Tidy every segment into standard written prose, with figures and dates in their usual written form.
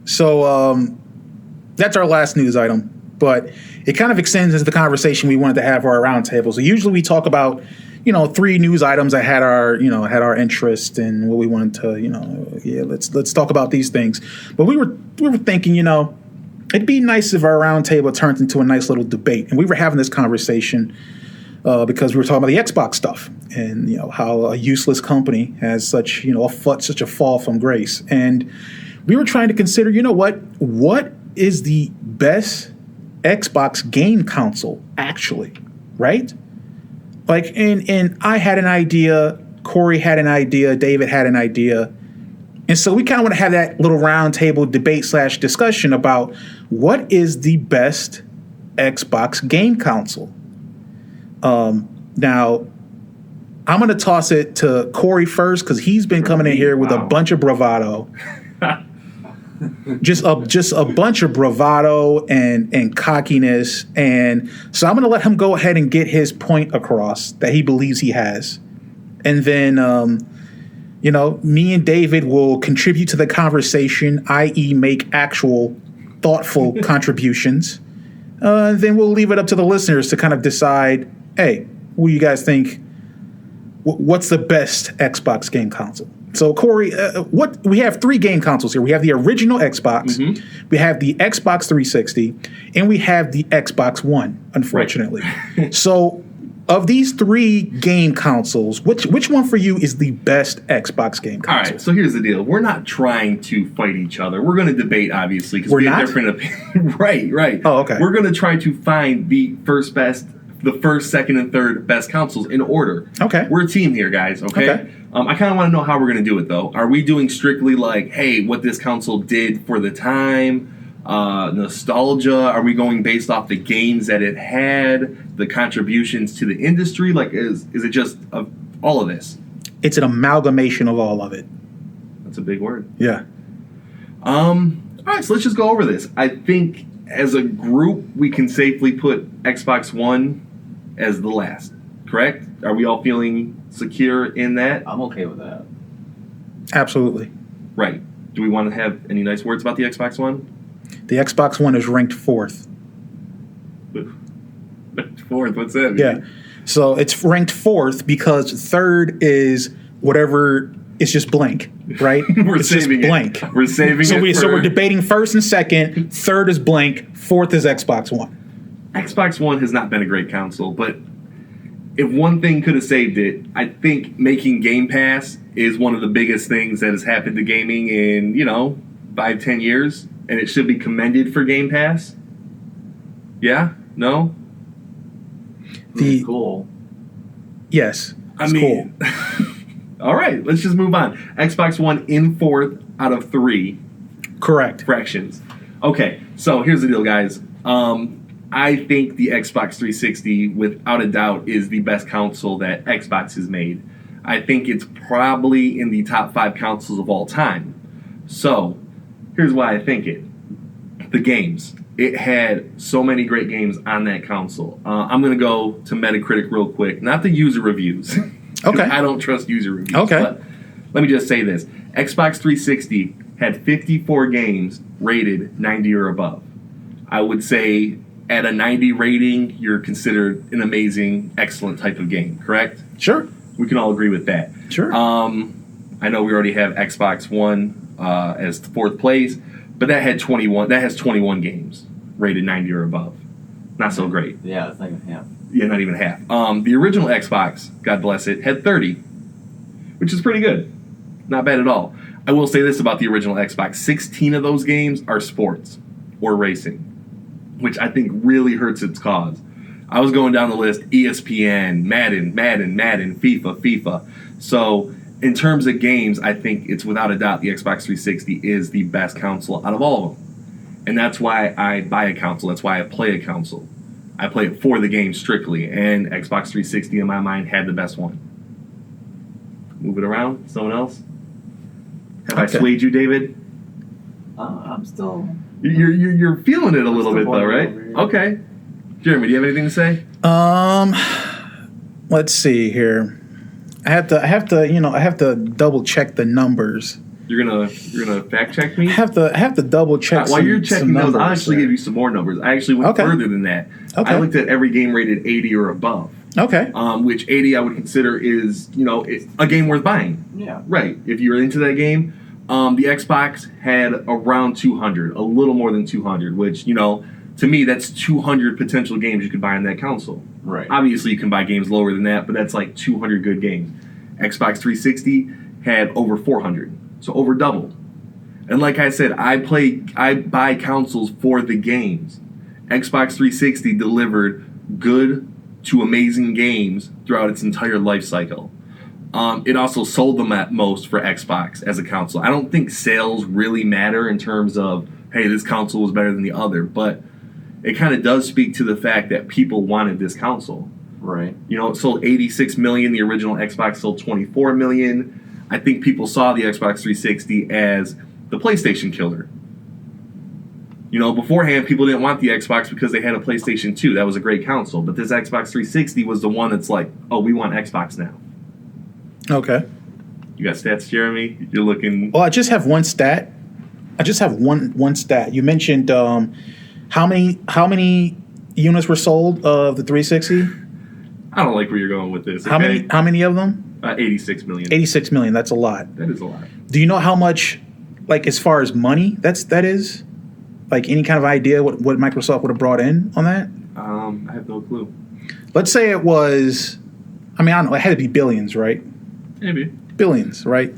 So that's our last news item, but it kind of extends into the conversation we wanted to have for our roundtable. So usually we talk about, 3 news items that had our interest and what we wanted to, let's talk about these things. But we were thinking, it'd be nice if our roundtable turned into a nice little debate. And we were having this conversation because we were talking about the Xbox stuff and how a useless company has such such a fall from grace. And we were trying to consider, what is the best Xbox game console actually, right? Like, and I had an idea, Corey had an idea, David had an idea. And so we kind of want to have that little roundtable debate / discussion about what is the best Xbox game console. Now, I'm going to toss it to Corey first because he's been coming in here with a bunch of bravado. just a bunch of bravado and cockiness. And so I'm going to let him go ahead and get his point across that he believes he has. And then, me and David will contribute to the conversation, i.e. make actual thoughtful contributions. Then we'll leave it up to the listeners to kind of decide, hey, what do you guys think? What's the best Xbox game console? So, Corey, we have 3 game consoles here. We have the original Xbox, we have the Xbox 360, and we have the Xbox One, unfortunately. Right. So, of these 3 game consoles, which one for you is the best Xbox game console? All right, so here's the deal. We're not trying to fight each other. We're going to debate, obviously, because we have different opinions. Right. Oh, okay. We're going to try to find the first, second, and third best consoles in order. Okay. We're a team here, guys, okay? I kind of want to know how we're going to do it, though. Are we doing strictly like, hey, what this console did for the time, nostalgia? Are we going based off the games that it had, the contributions to the industry? Like, is it just all of this? It's an amalgamation of all of it. That's a big word. Yeah. All right, so let's just go over this. I think as a group, we can safely put Xbox One as the last, correct? Are we all feeling secure in that? I'm okay with that. Absolutely. Right. Do we want to have any nice words about the Xbox One? The Xbox One is ranked 4th. 4th? What's that mean? Yeah. So it's ranked 4th because 3rd is whatever. It's just blank, right? It's saving just blank. We're saving so it. So we're debating 1st and 2nd. 3rd is blank. 4th is Xbox One. Xbox One has not been a great console, but if one thing could have saved it, I think making Game Pass is one of the biggest things that has happened to gaming in, 5-10 years, and it should be commended for Game Pass. Yeah? No? It's cool. Yes. I mean, cool. All right, let's just move on. Xbox One in 4th out of 3. Correct. Fractions. Okay, so here's the deal, guys. I think the Xbox 360, without a doubt, is the best console that Xbox has made. I think it's probably in the top 5 consoles of all time. So, here's why I think it. The games. It had so many great games on that console. I'm going to go to Metacritic real quick. Not the user reviews. Okay. I don't trust user reviews. Okay. But let me just say this. Xbox 360 had 54 games rated 90 or above. I would say at a 90 rating, you're considered an amazing, excellent type of game, correct? Sure. We can all agree with that. Sure. I know we already have Xbox One as 4th place, but that has 21 games rated 90 or above. Not so great. Yeah, it's not even half. Yeah, not even half. The original Xbox, God bless it, had 30, which is pretty good. Not bad at all. I will say this about the original Xbox. 16 of those games are sports or racing, which I think really hurts its cause. I was going down the list, ESPN, Madden, FIFA. So in terms of games, I think it's without a doubt the Xbox 360 is the best console out of all of them. And that's why I buy a console. That's why I play a console. I play it for the game strictly, and Xbox 360 in my mind had the best one. Move it around. Someone else? Have I swayed you, David? I'm still... You're feeling it a little bit, though, right? Okay. Jeremy, do you have anything to say? Let's see here. I have to double check the numbers. You're gonna fact check me. I have to double check. While you're checking those, I'll actually there. give you some more numbers. I actually went Okay. further than that. Okay. I looked at every game rated 80 or above. Okay. Which 80 I would consider is, it's a game worth buying. Yeah. Right. If you're into that game, the Xbox had around 200, a little more than 200, which, to me, that's 200 potential games you could buy on that console. Right. Obviously, you can buy games lower than that, but that's like 200 good games. Xbox 360 had over 400, so over double. And like I said, I buy consoles for the games. Xbox 360 delivered good to amazing games throughout its entire life cycle. It also sold them at most for Xbox as a console. I don't think sales really matter in terms of, hey, this console was better than the other, but it kind of does speak to the fact that people wanted this console. Right. It sold 86 million. The original Xbox sold 24 million. I think people saw the Xbox 360 as the PlayStation killer. Beforehand, people didn't want the Xbox because they had a PlayStation 2. That was a great console. But this Xbox 360 was the one that's like, oh, we want Xbox now. Okay. You got stats, Jeremy? You're looking... Well, I just have one stat. I just have one stat. You mentioned how many units were sold of the 360? I don't like where you're going with this. How many of them? 86 million. 86 million. That's a lot. That is a lot. Do you know how much, like as far as money, that is? Like any kind of idea what Microsoft would have brought in on that? I have no clue. Let's say it was, I don't know, it had to be billions, right? Maybe. Billions, right?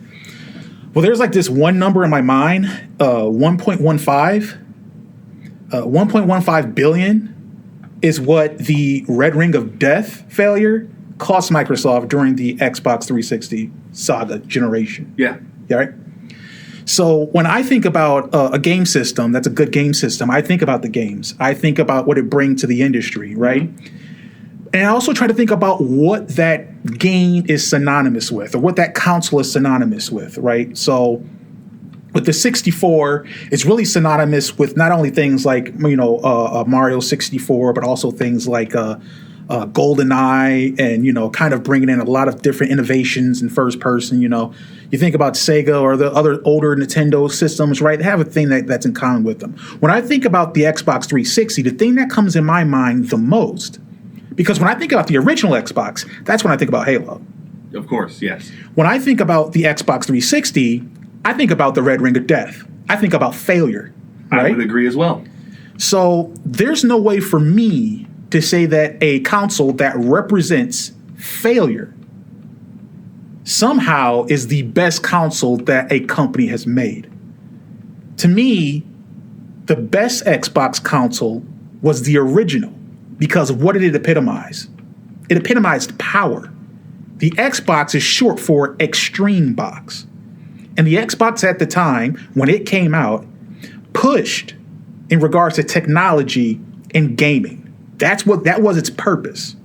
Well, there's like this one number in my mind, 1.15 billion is what the Red Ring of Death failure cost Microsoft during the Xbox 360 saga generation. Yeah. Yeah, right? So when I think about a game system that's a good game system, I think about the games. I think about what it brings to the industry, right? Mm-hmm. And I also try to think about what that game is synonymous with, or what that console is synonymous with, right? So with the 64, it's really synonymous with not only things like, Mario 64, but also things like GoldenEye and, kind of bringing in a lot of different innovations in first person, You think about Sega or the other older Nintendo systems, right? They have a thing that's in common with them. When I think about the Xbox 360, the thing that comes in my mind the most, because when I think about the original Xbox, that's when I think about Halo. Of course, yes. When I think about the Xbox 360, I think about the Red Ring of Death. I think about failure. Right? I would agree as well. So there's no way for me to say that a console that represents failure somehow is the best console that a company has made. To me, the best Xbox console was the original because of what did it epitomize? It epitomized power. The Xbox is short for Extreme Box. And the Xbox at the time, when it came out, pushed in regards to technology and gaming. That was its purpose.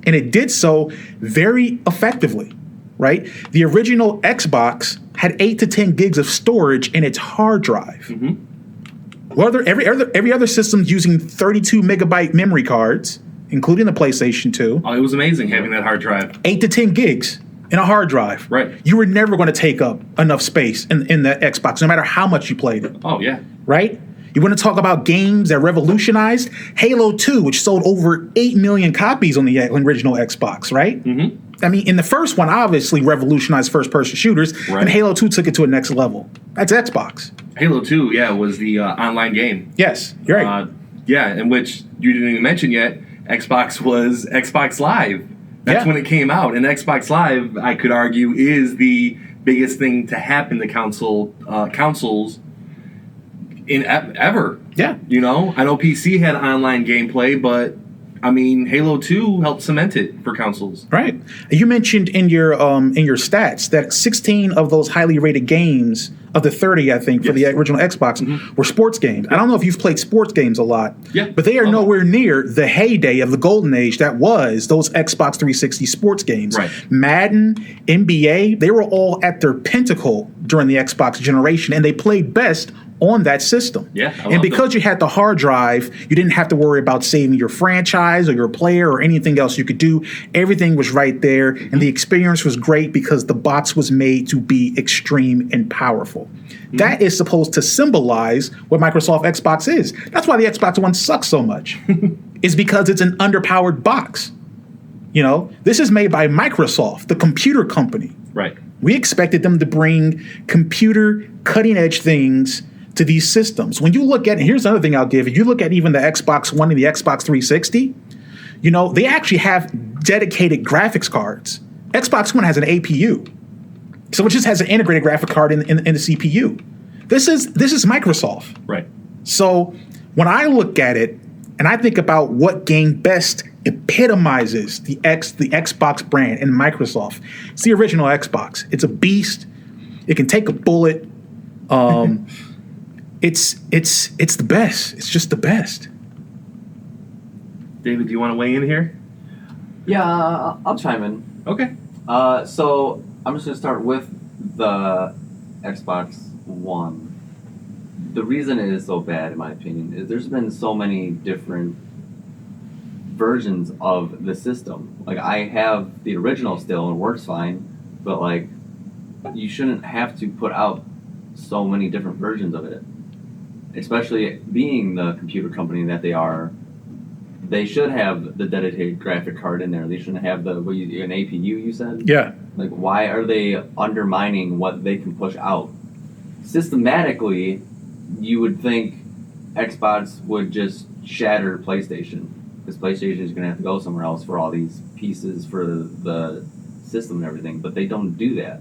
And it did so very effectively, right? The original Xbox had 8 to 10 gigs of storage in its hard drive. Mm-hmm. Every other system's using 32 megabyte memory cards, including the PlayStation 2. Oh, it was amazing having that hard drive. 8 to 10 gigs in a hard drive. Right. You were never going to take up enough space in the Xbox, no matter how much you played it. Oh, yeah. Right? You want to talk about games that revolutionized? Halo 2, which sold over 8 million copies on the original Xbox, right? Mm-hmm. In the first one, obviously revolutionized first-person shooters, right. And Halo 2 took it to a next level. That's Xbox. Halo 2, was the online game. Yes, you're right. In which you didn't even mention yet, Xbox was Xbox Live. That's when it came out. And Xbox Live, I could argue, is the biggest thing to happen to consoles in ever. Yeah. I know PC had online gameplay, but Halo 2 helped cement it for consoles. Right. You mentioned in your stats that 16 of those highly rated games of the 30, I think, for the original Xbox were sports games. I don't know if you've played sports games a lot, but they are nowhere near the heyday of the golden age that was those Xbox 360 sports games. Right. Madden, NBA, they were all at their pinnacle during the Xbox generation, and they played best on that system. Yeah, I and love because them. you had the hard drive, you didn't have to worry about saving your franchise or your player or anything else you could do. Everything was right there, and the experience was great because the box was made to be extreme and powerful. That is supposed to symbolize what Microsoft Xbox is. That's why the Xbox One sucks so much. It's because it's an underpowered box. You know, this is made by Microsoft, the computer company. Right. We expected them to bring computer cutting edge things to these systems. When you look at, and here's another thing I'll give you, you look at even the Xbox One and the Xbox 360, you know, they actually have dedicated graphics cards. Xbox One has an APU. So it just has an integrated graphic card in the CPU. This is Microsoft. Right. So when I look at it and I think about what game best epitomizes the Xbox brand and Microsoft, it's the original Xbox. It's a beast. It can take a bullet. It's the best. It's just the best. David, do you want to weigh in here? Yeah, I'll chime in. Okay. So I'm just gonna start with the Xbox One. The reason it is so bad, in my opinion, is there's been so many different versions of the system. Like, I have the original still and it works fine, but like, you shouldn't have to put out so many different versions of it. Especially being the computer company that they are, they should have the dedicated graphic card in there. They shouldn't have an APU, you said? Yeah. Like, why are they undermining what they can push out? Systematically, you would think Xbox would just shatter PlayStation, because PlayStation is going to have to go somewhere else for all these pieces for the system and everything, but they don't do that.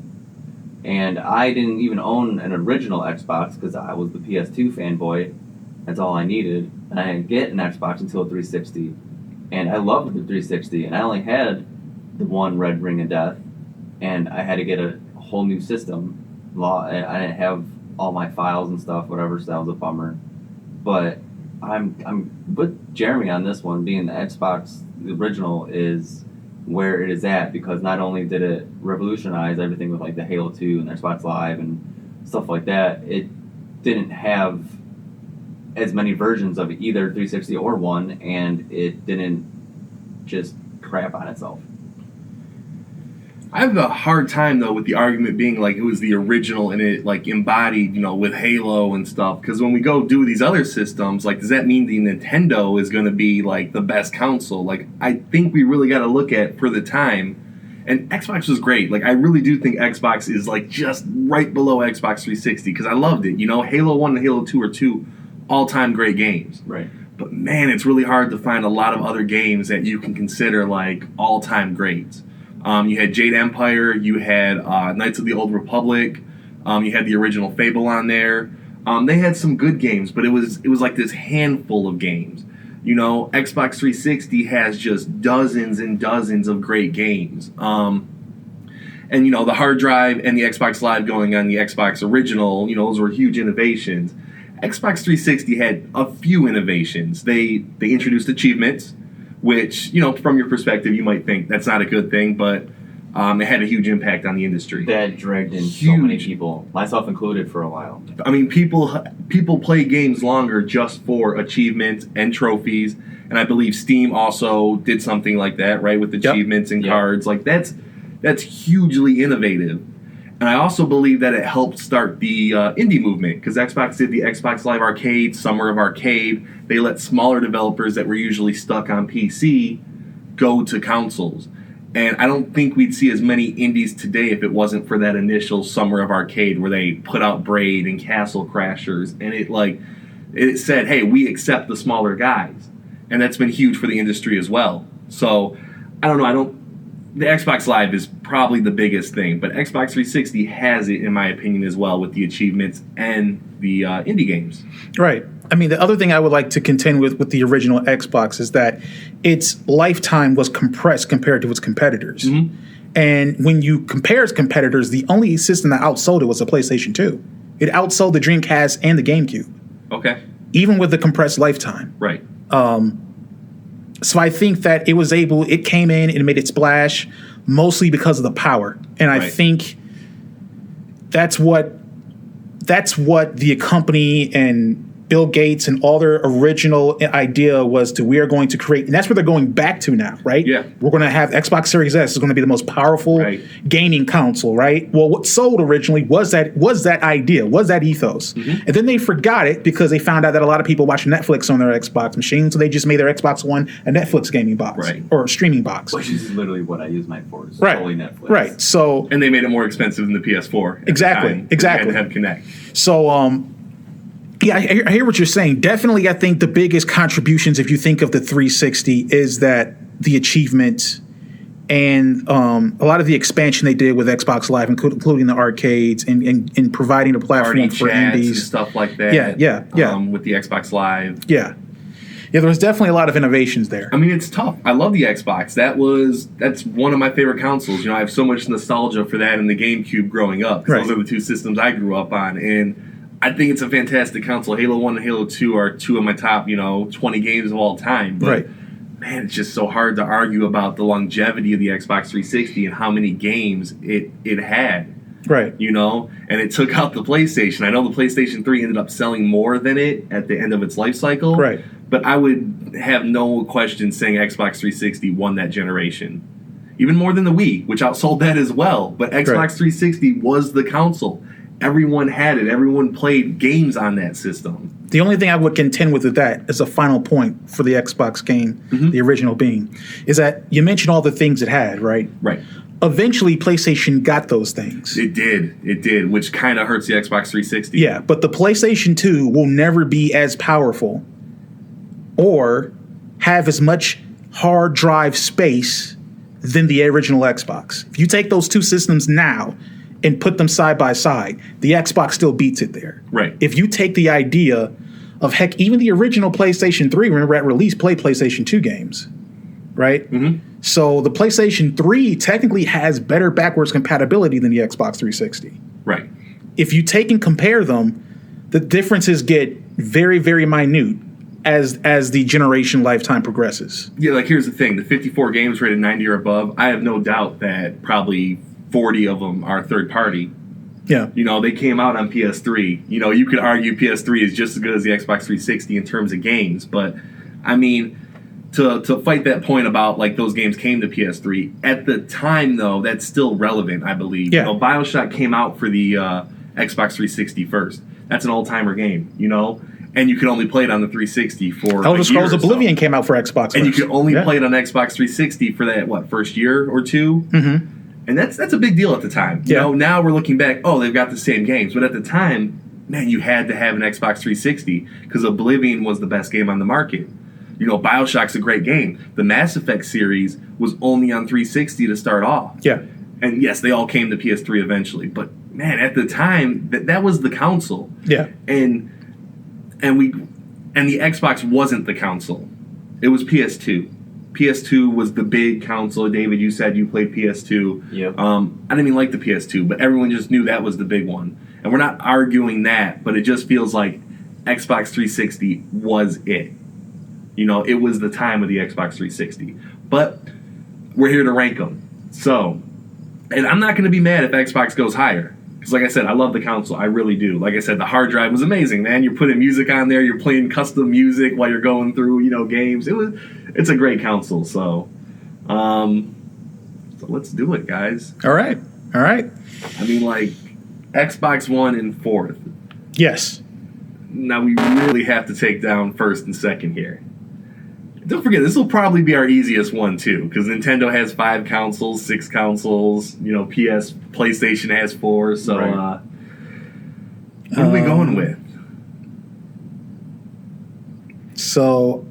And I didn't even own an original Xbox because I was the PS2 fanboy. That's all I needed. And I didn't get an Xbox until 360. And I loved the 360, and I only had the one Red Ring of Death, and I had to get a whole new system. I didn't have all my files and stuff, whatever, so that was a bummer. But I'm with Jeremy on this one, being the Xbox, the original is where it is at, because not only did it revolutionize everything with like the Halo 2 and Xbox Live and stuff like that, it didn't have as many versions of either 360 or One, and it didn't just crap on itself. I have a hard time though with the argument being like it was the original and it like embodied, with Halo and stuff. Because when we go do these other systems, like, does that mean the Nintendo is going to be like the best console? Like, I think we really got to look at for the time. And Xbox was great. Like, I really do think Xbox is like just right below Xbox 360 because I loved it. Halo 1 and Halo 2 are two all-time great games. Right. But man, it's really hard to find a lot of other games that you can consider like all-time greats. You had Jade Empire, you had Knights of the Old Republic, you had the original Fable on there. They had some good games, but it was like this handful of games. Xbox 360 has just dozens and dozens of great games. And the hard drive and the Xbox Live going on the Xbox original, those were huge innovations. Xbox 360 had a few innovations. They introduced achievements, which, from your perspective, you might think that's not a good thing, but it had a huge impact on the industry. That dragged in so many people, myself included, for a while. I mean, people play games longer just for achievements and trophies, and I believe Steam also did something like that, right, with achievements and cards. Like, that's hugely innovative. And I also believe that it helped start the indie movement, because Xbox did the Xbox Live Arcade, Summer of Arcade. They let smaller developers that were usually stuck on PC go to consoles. And I don't think we'd see as many indies today if it wasn't for that initial Summer of Arcade where they put out Braid and Castle Crashers. And it said, hey, we accept the smaller guys. And that's been huge for the industry as well. So, I don't know. The Xbox Live is probably the biggest thing, but Xbox 360 has it, in my opinion, as well, with the achievements and the indie games. Right. I mean, the other thing I would like to contend with the original Xbox is that its lifetime was compressed compared to its competitors. Mm-hmm. And when you compare its competitors, the only system that outsold it was the PlayStation 2. It outsold the Dreamcast and the GameCube. Okay. Even with the compressed lifetime. Right. So I think that it came in and it made its splash mostly because of the power. And I think that's what that's what the company and Bill Gates and all their original idea was we are going to create, and that's where they're going back to now, right? Yeah. We're going to have Xbox Series S is going to be the most powerful Right. gaming console, right? Well, what sold originally was that idea, was that ethos. Mm-hmm. And then they forgot it because they found out that a lot of people watch Netflix on their Xbox machine, so they just made their Xbox One a Netflix gaming box Right. or a streaming box. Which is literally what I use mine for. Is Right. solely Netflix. Right. So And they made it more expensive than the PS4. at the Exactly, time. exactly. They had to have Kinect. So, yeah, I hear what you're saying. Definitely, I think the biggest contributions, if you think of the 360, is that the achievement and a lot of the expansion they did with Xbox Live, including the arcades and providing a platform Party for chats and indies. stuff like that. Yeah. With the Xbox Live. Yeah, there was definitely a lot of innovations there. I mean, it's tough. I love the Xbox. That's one of my favorite consoles. I have so much nostalgia for that and the GameCube growing up. 'Cause Right. Those are the two systems I grew up on, and I think it's a fantastic console. Halo 1 and Halo 2 are two of my top, 20 games of all time. But Right. man, it's just so hard to argue about the longevity of the Xbox 360 and how many games it had. Right. And it took out the PlayStation. I know the PlayStation 3 ended up selling more than it at the end of its life cycle. Right. But I would have no question saying Xbox 360 won that generation. Even more than the Wii, which outsold that as well. But Xbox Right. 360 was the console. Everyone had it. Everyone played games on that system. The only thing I would contend with that as a final point for the Xbox game, the original being, is that you mentioned all the things it had, right? Right. Eventually, PlayStation got those things. It did, which kind of hurts the Xbox 360. Yeah, but the PlayStation 2 will never be as powerful or have as much hard drive space than the original Xbox. If you take those two systems now and put them side by side, the Xbox still beats it there. Right. If you take the idea of, heck, even the original PlayStation 3, remember at release, played PlayStation 2 games, right? Mm-hmm. So the PlayStation 3 technically has better backwards compatibility than the Xbox 360. Right. If you take and compare them, the differences get very, very minute as the generation lifetime progresses. Yeah, here's the thing. The 54 games rated 90 or above, I have no doubt that probably 40 of them are third party. Yeah. They came out on PS3. You could argue PS3 is just as good as the Xbox 360 in terms of games, but I mean, to fight that point about those games came to PS3 at the time, though, that's still relevant, I believe. Yeah. BioShock came out for the Xbox 360 first. That's an all-timer game, and you could only play it on the 360 for Elder a Scrolls year or so. Oblivion came out for Xbox And you first. could only Yeah. play it on Xbox 360 for that, first year or two? Mhm. And that's a big deal at the time. Yeah. Now we're looking back, they've got the same games. But at the time, man, you had to have an Xbox 360 because Oblivion was the best game on the market. BioShock's a great game. The Mass Effect series was only on 360 to start off. Yeah. And yes, they all came to PS3 eventually. But man, at the time, that was the console. Yeah. And the Xbox wasn't the console. It was PS2. PS2 was the big console. David, you said you played PS2. Yep. I didn't even like the PS2, but everyone just knew that was the big one. And we're not arguing that, but it just feels like Xbox 360 was it. It was the time of the Xbox 360. But we're here to rank them. So, and I'm not going to be mad if Xbox goes higher. Because like I said, I love the console. I really do. Like I said, the hard drive was amazing, man. You're putting music on there. You're playing custom music while you're going through, games. It's a great console. So let's do it, guys. All right. I mean, Xbox One in fourth. Yes. Now we really have to take down first and second here. Don't forget, this will probably be our easiest one, too, because Nintendo has 5 consoles, 6 consoles, PlayStation has 4, so, Right. What are we going with? So,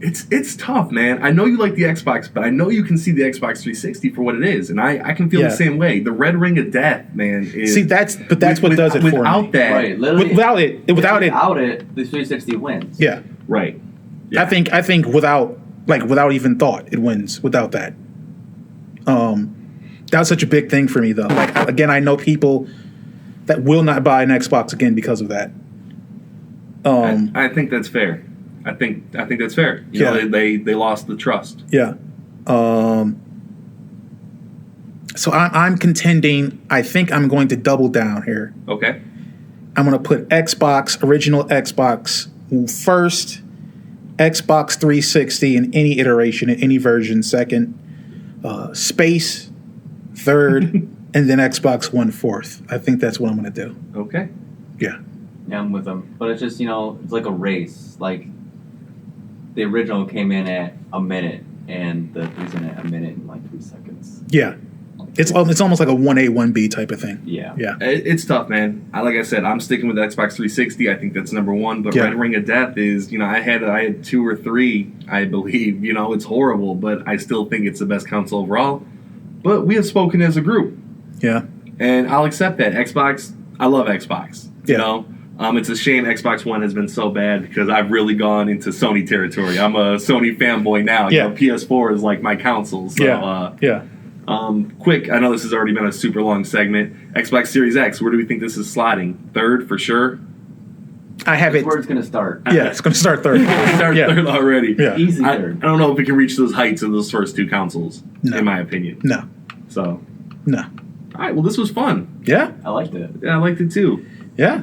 It's tough, man. I know you like the Xbox, but I know you can see the Xbox 360 for what it is, and I can feel Yeah. the same way. The Red Ring of Death, man, is... see, that's what does it for me. Without that... Right. Literally, Without it, the 360 wins. yeah. Right. Yeah. I think without even thought, it wins without that. That was such a big thing for me, though. Again, I know people that will not buy an Xbox again because of that. I think that's fair. I think that's fair. They lost the trust. Yeah. So I'm contending. I think I'm going to double down here. Okay. I'm going to put original Xbox first, Xbox 360 in any iteration, in any version second, Space third, and then Xbox One fourth. I think that's what I'm going to do. Okay. Yeah. Yeah, I'm with them. But it's just, it's like a race. Like, the original came in at a minute, and the thing's in at a minute and like 3 seconds. Yeah. It's almost like a 1A, 1B type of thing. Yeah. Yeah. It's tough, man. Like I said, I'm sticking with the Xbox 360. I think that's number one. But Yeah. Red Ring of Death is, I had 2 or 3, I believe. It's horrible, but I still think it's the best console overall. But we have spoken as a group, Yeah. and I'll accept that. Xbox, I love Xbox. Yeah. It's a shame Xbox One has been so bad because I've really gone into Sony territory. I'm a Sony fanboy now. Yeah. PS4 is like my console. So, Yeah. quick, I know this has already been a super long segment. Xbox Series X, where do we think this is slotting? Third for sure? I have That's it. where it's going to start. Yeah, it's going to start third. Start Yeah. third already. Yeah. Easy I third. don't know if it can reach those heights of those first 2 consoles, No. in my opinion. No. So, No. all right, well, this was fun. Yeah. I liked it. Yeah, I liked it too. Yeah.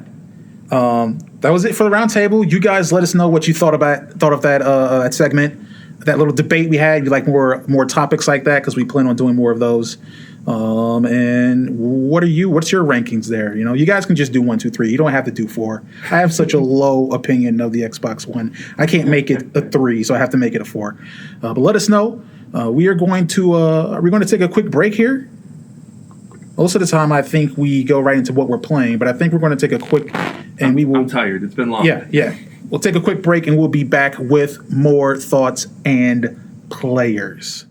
That was it for the roundtable. You guys let us know what you thought of that segment, that little debate we had. You like more topics like that because we plan on doing more of those. And what's your rankings there? You guys can just do 1, 2, 3. You don't have to do 4. I have such a low opinion of the Xbox One. I can't make it a 3, so I have to make it a 4. But let us know. We're going to take a quick break here. Most of the time, I think we go right into what we're playing, but I think we're going to take a quick, and we will. I'm tired. It's been long. Yeah. We'll take a quick break, and we'll be back with more thoughts and players.